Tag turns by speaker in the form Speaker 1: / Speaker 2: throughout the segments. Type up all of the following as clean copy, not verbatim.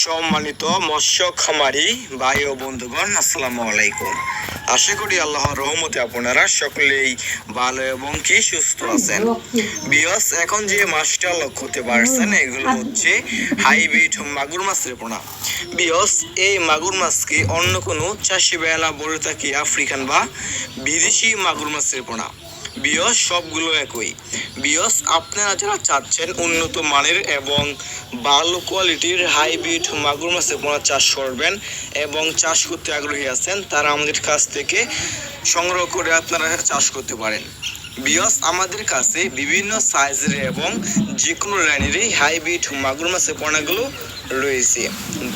Speaker 1: সম্মানিত মৎস্য খামারি ভাই ও বন্ধুগণ, আসসালামু আলাইকুম। আশা করি আল্লাহর রহমতে আপনারা সকলেই ভালো এবং কি সুস্থ আছেন। বিয়স, এখন যে মাছটা লক্ষ্য করতে পারছেন এগুলো হচ্ছে হাইব্রিড মাগুর মাছের পোনা। বিয়স, এই মাগুর মাছকে অন্য কোনো চাষি বেলা বলে থাকি আফ্রিকান বা বিদেশি মাগুর মাছের পোনা। বিয়স, সবগুলো একই। বিয়স, আপনারা যারা চাচ্ছেন উন্নত মানের এবং ভালো কোয়ালিটির হাইব্রিড মাগুর মাছের পোনা চাষ করবেন এবং চাষ করতে আগ্রহী আছেন, তারা আমাদের কাছ থেকে সংগ্রহ করে আপনারা চাষ করতে পারেন। বিয়স, আমাদের কাছে বিভিন্ন সাইজের এবং যে কোনো লাইনেরই হাইব্রিড মাগুর মাছের পোনাগুলো রয়েছে।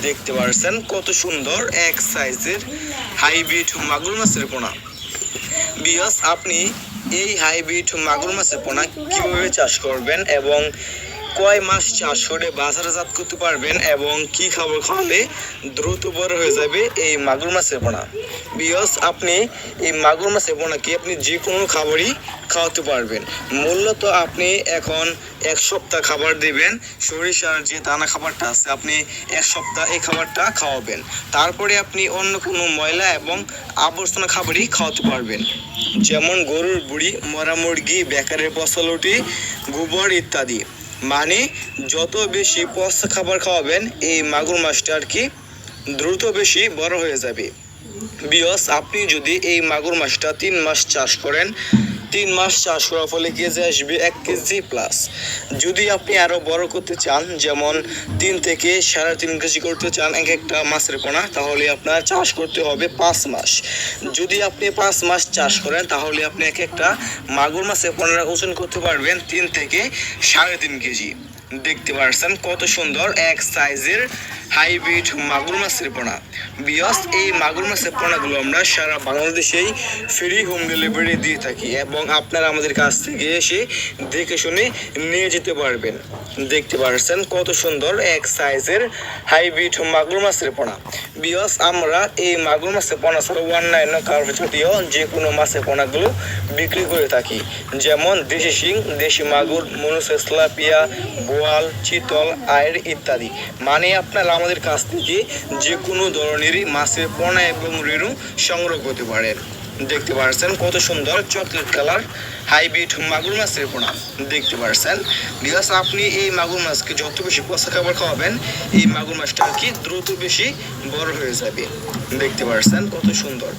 Speaker 1: দেখতে পাচ্ছেন কত সুন্দর এক সাইজের হাইব্রিড মাগুর মাছের পোনা। বিয়স, আপনি এই হাইব্রিড মাগুর মাছের পোনা কিভাবে চাষ করবেন এবং কয় মাস চাষ করে বাজারজাত করতে পারবেন এবং কি খাবার খাওয়ালে দ্রুত বড় হয়ে যাবে এই মাগুর মাছের পোনা। বিয়স, আপনি এই মাগুর মাছের পোনাকে আপনি যে কোনো খাবারই খাওয়াতে পারবেন। মূলত আপনি এখন এক সপ্তাহ খাবার দেবেন, সরিষার যে দানা খাবারটা আছে আপনি এক সপ্তাহ এই খাবারটা খাওয়াবেন। তারপরে আপনি অন্য কোনো ময়লা এবং আবর্জনা খাবারই খাওয়াতে পারবেন, যেমন গরুর বুড়ি, মরা মুরগি, বেকারের পচলটি, গোবর ইত্যাদি। মানে যত বেশি পচা খাবার খাওয়াবেন এই মাগুর মাছটা আর কি দ্রুত বেশি বড় হয়ে যাবে। বিয়স, আপনি যদি এই মাগুর মাছটা 3 মাস চাষ করেন, 3 মাস চাষ করার ফলে কেজি আসবে 1 কেজি প্লাস। যদি আপনি আরও বড় করতে চান, যেমন 3 থেকে 3.5 কেজি করতে চান এক একটা মাছের পোনা, তাহলে আপনার চাষ করতে হবে 5 মাস। যদি আপনি 5 মাস চাষ করেন তাহলে আপনি এক একটা মাগুর মাছের পোনার ওজন করতে পারবেন 3 থেকে 3.5 কেজি। দেখতে পাচ্ছেন কত সুন্দর এক সাইজের হাইব্রিড মাগুর মাছের পোনা। বিয়স, এই মাগুর মাছের পোনাগুলো আমরা সারা বাংলাদেশেই ফ্রি হোম ডেলিভারি দিয়ে থাকি এবং আপনারা আমাদের কাছ থেকে এসে দেখে শুনে নিয়ে যেতে পারবেন। দেখতে পাচ্ছেন কত সুন্দর এক সাইজের হাইব্রিড মাগুর মাছের পোনা। বিয়স, আমরা এই মাগুর মাছের পোনা ছাড়া অন্যান্য কার্ভ জাতীয় যে কোনো মাছের পোনাগুলো বিক্রি করে থাকি, যেমন দেশি শিং, দেশি মাগুর, মনুসেস, তেলাপিয়া, বোয়াল, চিতল, আয়ের ইত্যাদি। মানে আপনারা আমাদের কাছ থেকে যে কোনো ধরনেরই মাছের পোনা এবং রেণু সংগ্রহ করতে পারেন। দেখতে পাচ্ছেন কত সুন্দর চকলেট কালার হাইব্রিড মাগুর মাছের পোনা। দেখতে পাচ্ছেন বিকজ আপনি এই মাগুর মাছকে যত বেশি পচা খাবার খাওয়াবেন এই মাগুর মাছটা আর কি দ্রুত বেশি বড় হয়ে যাবে। দেখতে পাচ্ছেন কত সুন্দর।